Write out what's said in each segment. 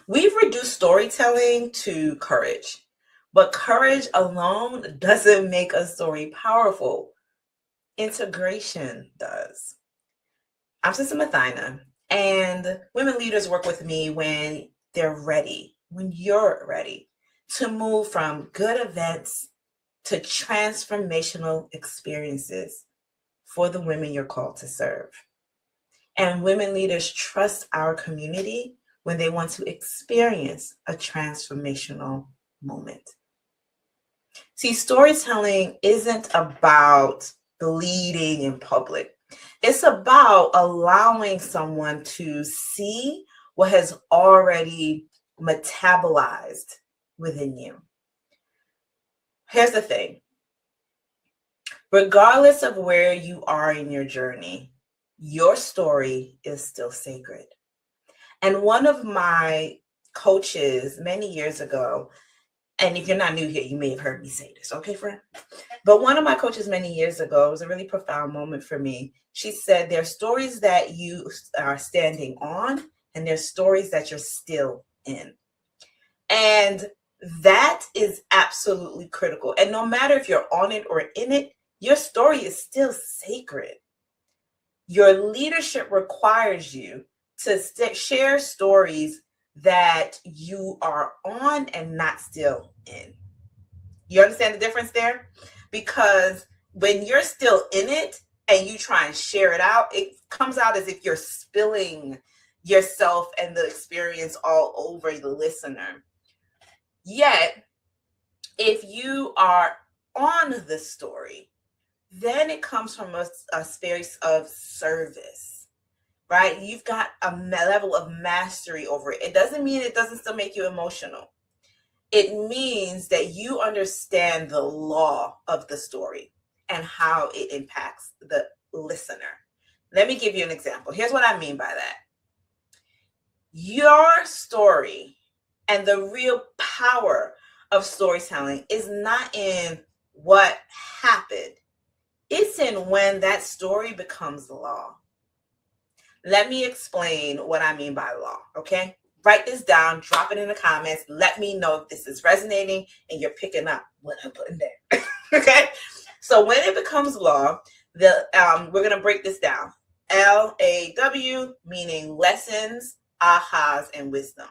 We've reduced storytelling to courage, but courage alone doesn't make a story powerful. Integration does. I'm Sister Mathina, and women leaders work with me when they're ready, when you're ready to move from good events to transformational experiences for the women you're called to serve. And women leaders trust our community when they want to experience a transformational moment. See, storytelling isn't about leading in public. It's about allowing someone to see what has already metabolized within you. Here's the thing. Regardless of where you are in your journey, your story is still sacred. And one of my coaches many years ago, and if you're not new here, you may have heard me say this, okay, friend? But one of my coaches many years ago, it was a really profound moment for me. She said, there are stories that you are standing on, and there's stories that you're still in. And that is absolutely critical. And no matter if you're on it or in it, your story is still sacred. Your leadership requires you to share stories that you are on and not still in. You understand the difference there? Because when you're still in it and you try and share it out, it comes out as if you're spilling yourself and the experience all over the listener. Yet, if you are on the story, then it comes from a space of service, right? You've got a level of mastery over it. It doesn't mean it doesn't still make you emotional. It means that you understand the law of the story and how it impacts the listener. Let me give you an example. Here's what I mean by that. Your story and the real power of storytelling is not in what happened. It's in when that story becomes law. Let me explain what I mean by law, okay? Write this down, drop it in the comments. Let me know if this is resonating and you're picking up what I'm putting there, okay? So when it becomes law, we're going to break this down. L.A.W, meaning lessons, ahas, and wisdom.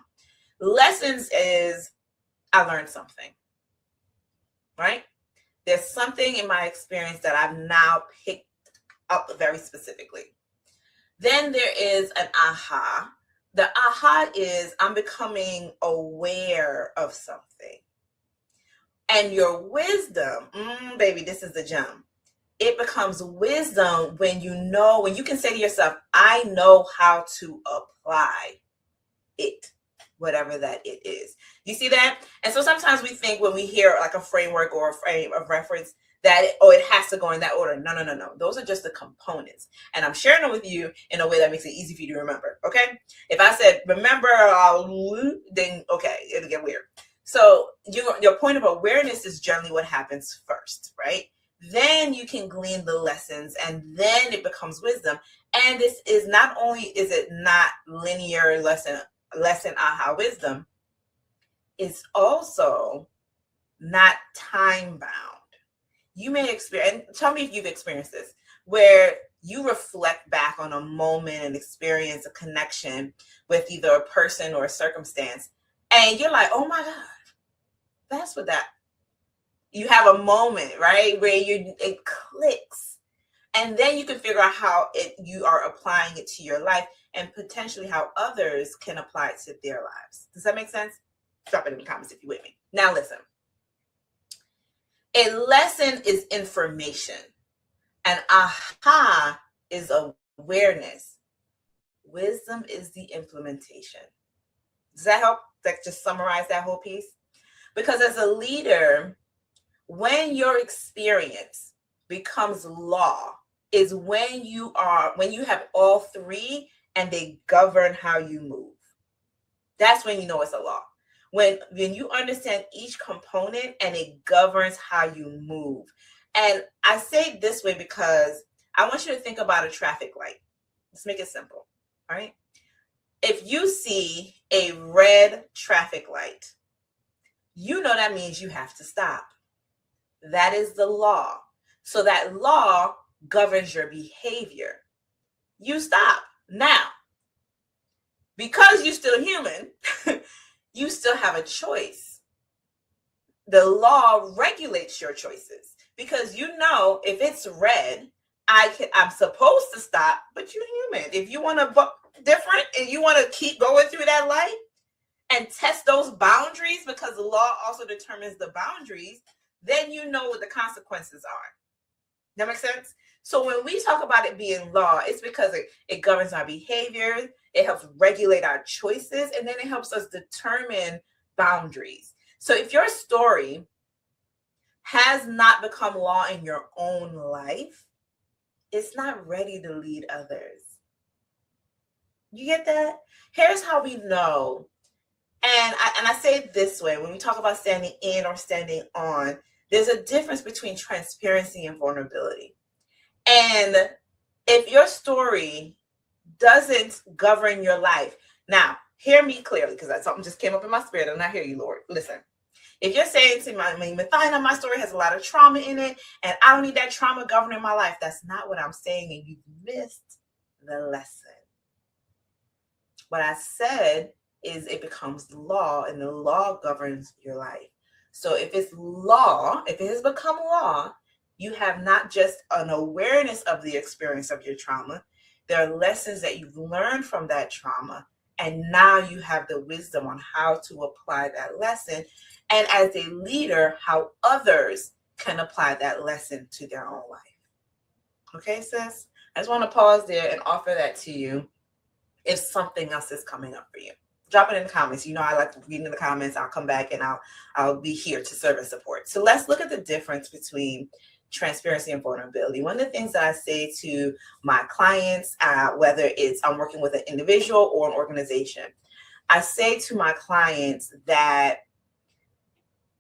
Lessons is I learned something, right? There's something in my experience that I've now picked up very specifically. Then there is an aha. The aha is I'm becoming aware of something. And your wisdom, baby, this is the gem. It becomes wisdom when you can say to yourself, I know how to apply it, whatever that it is. You see that? And so sometimes we think when we hear like a framework or a frame of reference that it has to go in that order. No. Those are just the components. And I'm sharing them with you in a way that makes it easy for you to remember. Okay. If I said, remember, then okay, it'll get weird. So your point of awareness is generally what happens first, right? Then you can glean the lessons and then it becomes wisdom. And this is not only, is it not linear lesson aha wisdom, it's also not time bound. You may experience, and tell me if you've experienced this, where you reflect back on a moment and experience a connection with either a person or a circumstance, and you're like, oh my God, that's what that, you have a moment, right, where it clicks. And then you can figure out how you are applying it to your life and potentially how others can apply it to their lives. Does that make sense? Drop it in the comments if you're with me. Now listen. A lesson is information. An aha is awareness. Wisdom is the implementation. Does that help? That just summarize that whole piece? Because as a leader, when your experience becomes law is when you have all three and they govern how you move. That's when you know it's a law. When you understand each component and it governs how you move. And I say it this way because I want you to think about a traffic light. Let's make it simple, all right? If you see a red traffic light, you know that means you have to stop. That is the law. So that law governs your behavior. You stop. Now, because you're still human, you still have a choice. The law regulates your choices because you know if it's red, I'm supposed to stop, but you're human. If you want to vote different and you want to keep going through that light and test those boundaries, because the law also determines the boundaries, then you know what the consequences are. That makes sense? So when we talk about it being law, it's because it governs our behavior, it helps regulate our choices, and then it helps us determine boundaries. So if your story has not become law in your own life, it's not ready to lead others. You get that? Here's how we know. And I say it this way, when we talk about standing in or standing on, there's a difference between transparency and vulnerability. And if your story doesn't govern your life, now, hear me clearly, because something just came up in my spirit, and I hear you, Lord. Listen, if you're saying to me, Mathina, my story has a lot of trauma in it, and I don't need that trauma governing my life, that's not what I'm saying, and you've missed the lesson. What I said is it becomes law, and the law governs your life. So if it's law, if it has become law, you have not just an awareness of the experience of your trauma. There are lessons that you've learned from that trauma, and now you have the wisdom on how to apply that lesson, and as a leader, how others can apply that lesson to their own life. Okay, sis? I just want to pause there and offer that to you if something else is coming up for you. Drop it in the comments. You know, I like reading the comments. I'll come back and I'll be here to serve and support. So let's look at the difference between transparency and vulnerability. One of the things that I say to my clients, whether it's I'm working with an individual or an organization, I say to my clients that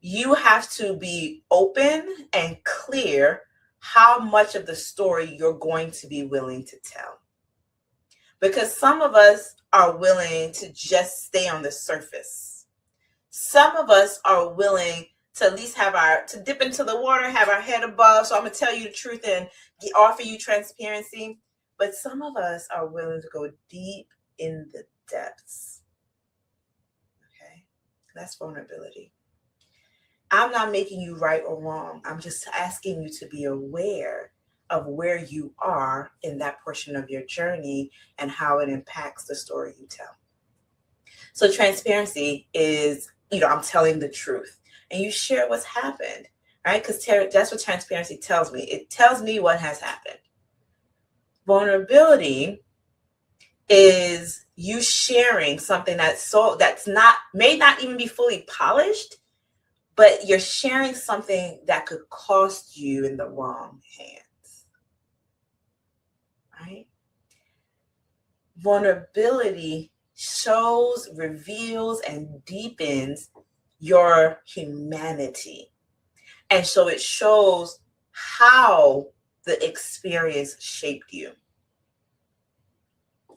you have to be open and clear how much of the story you're going to be willing to tell. Because some of us are willing to just stay on the surface. Some of us are willing to at least to dip into the water, have our head above. So I'm going to tell you the truth and offer you transparency. But some of us are willing to go deep in the depths. Okay, that's vulnerability. I'm not making you right or wrong. I'm just asking you to be aware of where you are in that portion of your journey and how it impacts the story you tell. So transparency is, I'm telling the truth and you share what's happened, right? Because that's what transparency tells me. It tells me what has happened. Vulnerability is you sharing something may not even be fully polished, but you're sharing something that could cost you in the wrong hands, right? Vulnerability shows, reveals, and deepens your humanity. And so it shows how the experience shaped you.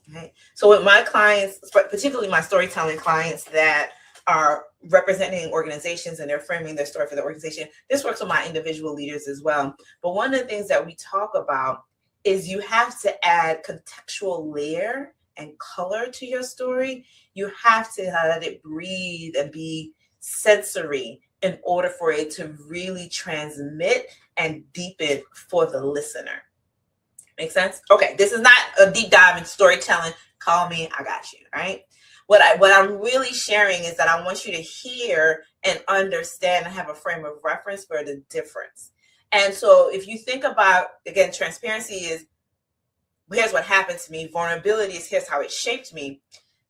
Okay? So with my clients, particularly my storytelling clients that are representing organizations and they're framing their story for the organization, this works with my individual leaders as well. But one of the things that we talk about is you have to add contextual layer and color to your story. You have to let it breathe and be sensory in order for it to really transmit and deepen for the listener. Make sense? Okay, this is not a deep dive in storytelling. Call me, I got you, right? What I'm really sharing is that I want you to hear and understand and have a frame of reference for the difference. And so if you think about, again, transparency is, here's what happened to me. Vulnerability is, here's how it shaped me.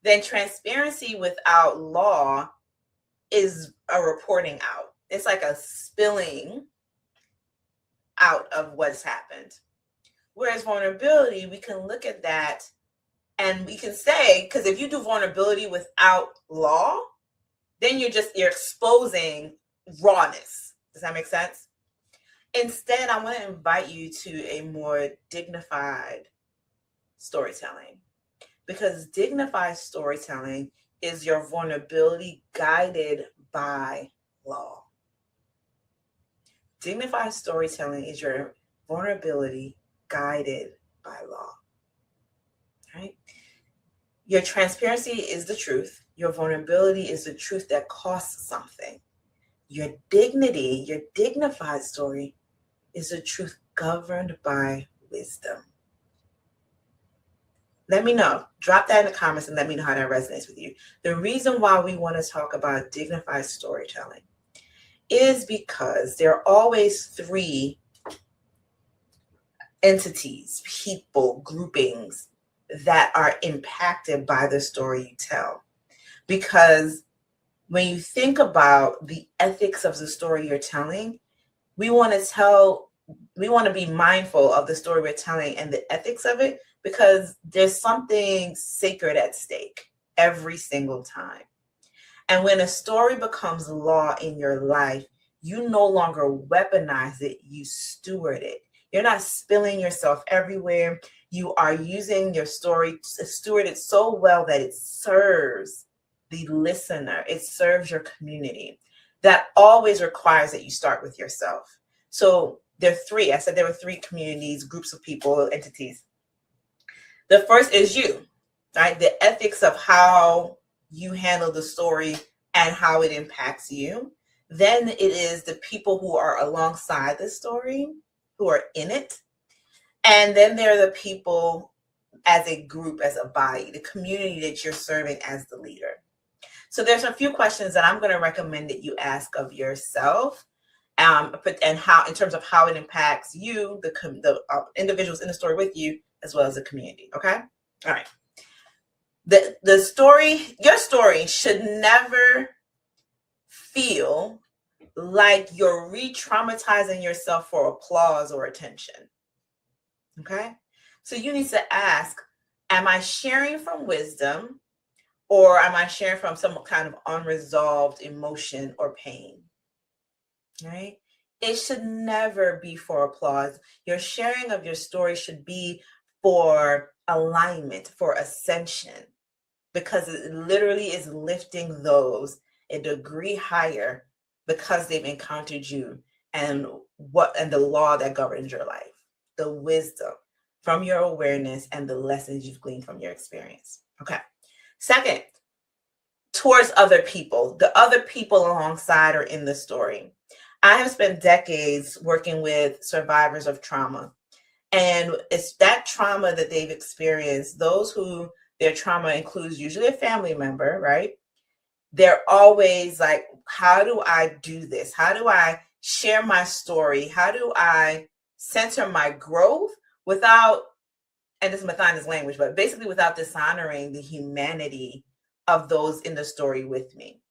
Then transparency without law is a reporting out. It's like a spilling out of what's happened. Whereas vulnerability, we can look at that and we can say, because if you do vulnerability without law, then you're exposing rawness. Does that make sense? Instead, I want to invite you to a more dignified storytelling, because dignified storytelling is your vulnerability guided by law? Dignified storytelling is your vulnerability guided by law. Right? Your transparency is the truth. Your vulnerability is the truth that costs something. Your dignity, your dignified story, is the truth governed by wisdom. Let me know. Drop that in the comments and let me know how that resonates with you. The reason why we want to talk about dignified storytelling is because there are always three entities, people, groupings that are impacted by the story you tell. Because when you think about the ethics of the story you're telling, we want to be mindful of the story we're telling and the ethics of it, because there's something sacred at stake every single time. And when a story becomes law in your life, you no longer weaponize it, you steward it. You're not spilling yourself everywhere. You are using your story to steward it so well that it serves the listener, it serves your community. That always requires that you start with yourself. So there are three. I said there were three communities, groups of people, entities. The first is you, right? The ethics of how you handle the story and how it impacts you. Then it is the people who are alongside the story, who are in it. And then there are the people as a group, as a body, the community that you're serving as the leader. So there's a few questions that I'm going to recommend that you ask of yourself, and how, in terms of how it impacts you, the individuals in the story with you, as well as the community. Okay. All right. The story, your story, should never feel like you're re-traumatizing yourself for applause or attention. Okay. So you need to ask, am I sharing from wisdom, or am I sharing from some kind of unresolved emotion or pain? Right? It should never be for applause. Your sharing of your story should be for alignment, for ascension, because it literally is lifting those a degree higher because they've encountered you and the law that governs your life, the wisdom from your awareness and the lessons you've gleaned from your experience. Okay. Second, towards other people, the other people alongside or in the story. I have spent decades working with survivors of trauma, and it's that trauma that they've experienced, those who their trauma includes usually a family member, right? They're always like, how do I do this? How do I share my story? How do I center my growth without, and this is Mathana's language, but basically without dishonoring the humanity of those in the story with me?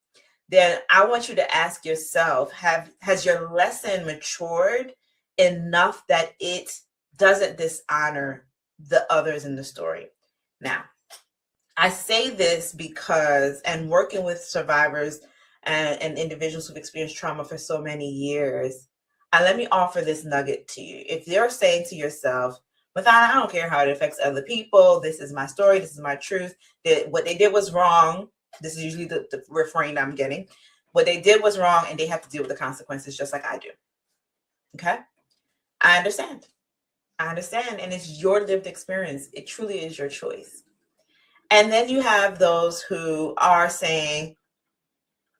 Then I want you to ask yourself, has your lesson matured enough that it doesn't dishonor the others in the story? Now, I say this because, and working with survivors and individuals who've experienced trauma for so many years, let me offer this nugget to you. If you're saying to yourself, Mathana, I don't care how it affects other people, this is my story, this is my truth, that what they did was wrong. This is usually the refrain I'm getting. What they did was wrong and they have to deal with the consequences just like I do. Okay? I understand. I understand. And it's your lived experience. It truly is your choice. And then you have those who are saying,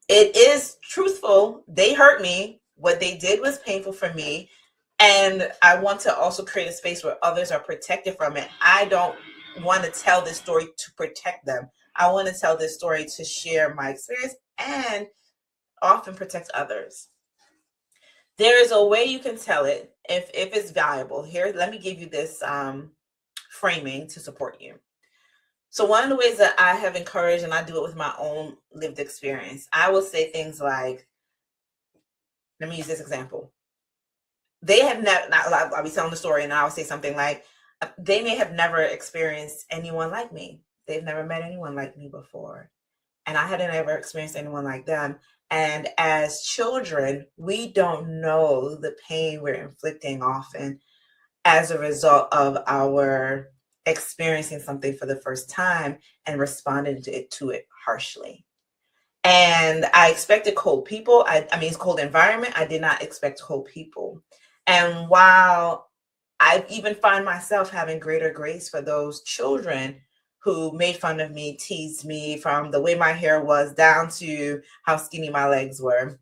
it is truthful. They hurt me. What they did was painful for me. And I want to also create a space where others are protected from it. I don't want to tell this story to protect them. I want to tell this story to share my experience and often protect others. There is a way you can tell it if it's valuable. Here, let me give you this framing to support you. So one of the ways that I have encouraged, and I do it with my own lived experience, I will say things like, let me use this example. They have never, I'll be telling the story and I'll say something like, they may have never experienced anyone like me. They've never met anyone like me before. And I hadn't ever experienced anyone like them. And as children, we don't know the pain we're inflicting often as a result of our experiencing something for the first time and responding to it harshly. And I expected cold people. I mean, it's cold environment. I did not expect cold people. And while I even find myself having greater grace for those children who made fun of me, teased me, from the way my hair was down to how skinny my legs were,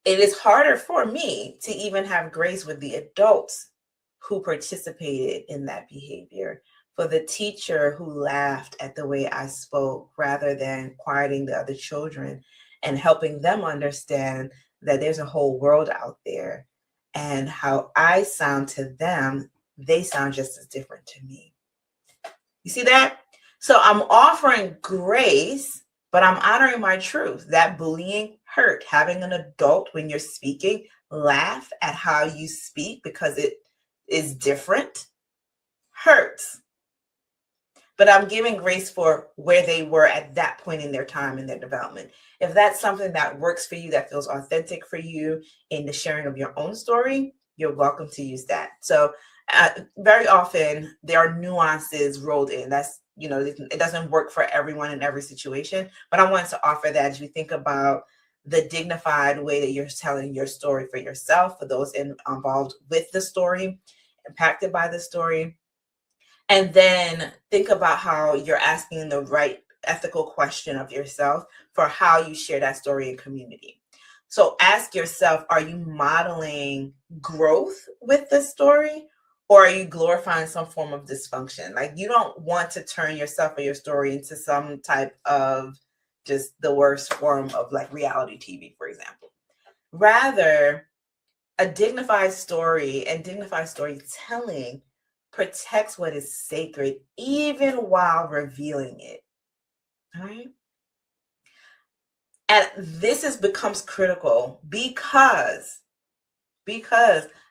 it is harder for me to even have grace with the adults who participated in that behavior, for the teacher who laughed at the way I spoke rather than quieting the other children and helping them understand that there's a whole world out there, and how I sound to them, they sound just as different to me. You see that? So I'm offering grace, but I'm honoring my truth. That bullying hurt. Having an adult, when you're speaking, laugh at how you speak because it is different, hurts. But I'm giving grace for where they were at that point in their time in their development. If that's something that works for you, that feels authentic for you in the sharing of your own story, you're welcome to use that. So very often there are nuances rolled in. That's, it doesn't work for everyone in every situation, but I wanted to offer that as you think about the dignified way that you're telling your story for yourself, for those involved with the story, impacted by the story. And then think about how you're asking the right ethical question of yourself for how you share that story in community. So ask yourself, are you modeling growth with the story, or are you glorifying some form of dysfunction? Like, you don't want to turn yourself or your story into some type of just the worst form of like reality TV, for example. Rather, a dignified story and dignified storytelling protects what is sacred, even while revealing it. All right. And this becomes critical because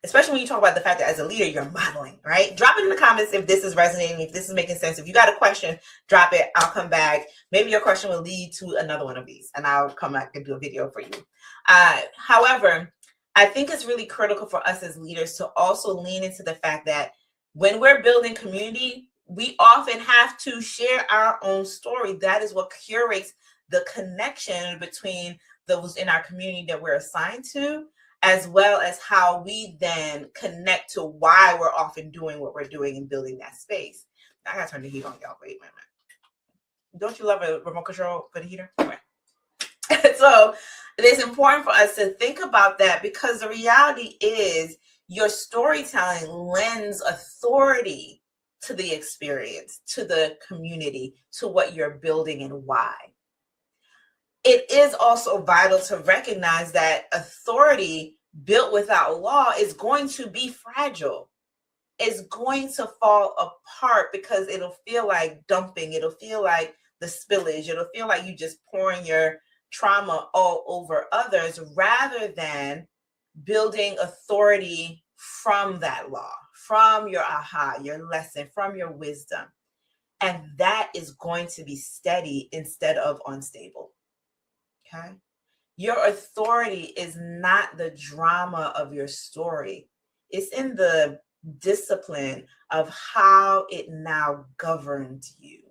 especially when you talk about the fact that as a leader, you're modeling, right? Drop it in the comments if this is resonating, if this is making sense. If you got a question, drop it. I'll come back. Maybe your question will lead to another one of these, and I'll come back and do a video for you. However, I think it's really critical for us as leaders to also lean into the fact that when we're building community, we often have to share our own story. That is what curates the connection between those in our community that we're assigned to, as well as how we then connect to why we're often doing what we're doing and building that space. I gotta turn the heat on, y'all. Wait a minute. Don't you love a remote control for the heater? Anyway. So it is important for us to think about that, because the reality is your storytelling lends authority to the experience, to the community, to what you're building and why. It is also vital to recognize that authority built without law is going to be fragile. It's going to fall apart because it'll feel like dumping. It'll feel like the spillage. It'll feel like you just pouring your trauma all over others, rather than building authority from that law, from your aha, your lesson, from your wisdom. And that is going to be steady instead of unstable. Okay. Your authority is not the drama of your story. It's in the discipline of how it now governs you.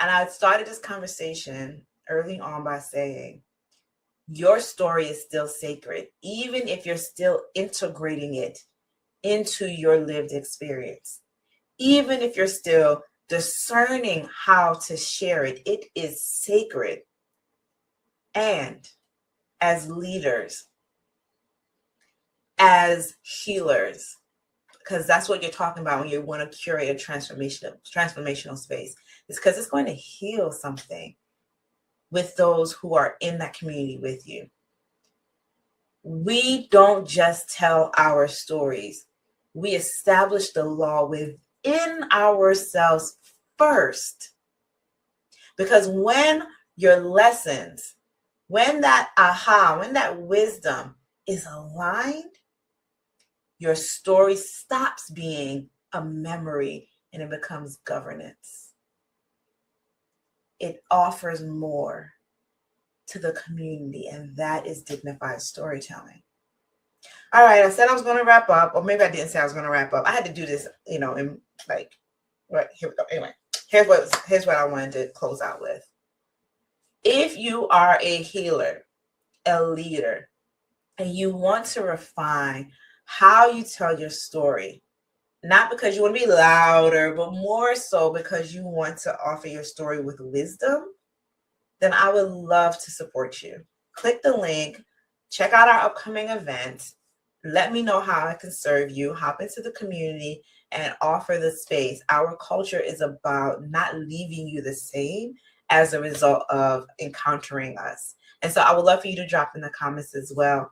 And I started this conversation early on by saying, your story is still sacred, even if you're still integrating it into your lived experience. Even if you're still discerning how to share it, it is sacred. And as leaders, as healers, because that's what you're talking about when you want to curate a transformational space, it's because it's going to heal something with those who are in that community with you. We don't just tell our stories. We establish the law within ourselves first. Because when your lessons, when that aha, when that wisdom is aligned, your story stops being a memory and it becomes governance. It offers more to the community, and that is dignified storytelling. All right, I said I was going to wrap up, or maybe I didn't say I was going to wrap up. I had to do this, in like, right, here we go. Anyway, here's what I wanted to close out with. If you are a healer, a leader, and you want to refine how you tell your story, not because you want to be louder, but more so because you want to offer your story with wisdom, then I would love to support you. Click the link, check out our upcoming event. Let me know how I can serve you. Hop into the community and offer the space. Our culture is about not leaving you the same as a result of encountering us. And so I would love for you to drop in the comments as well.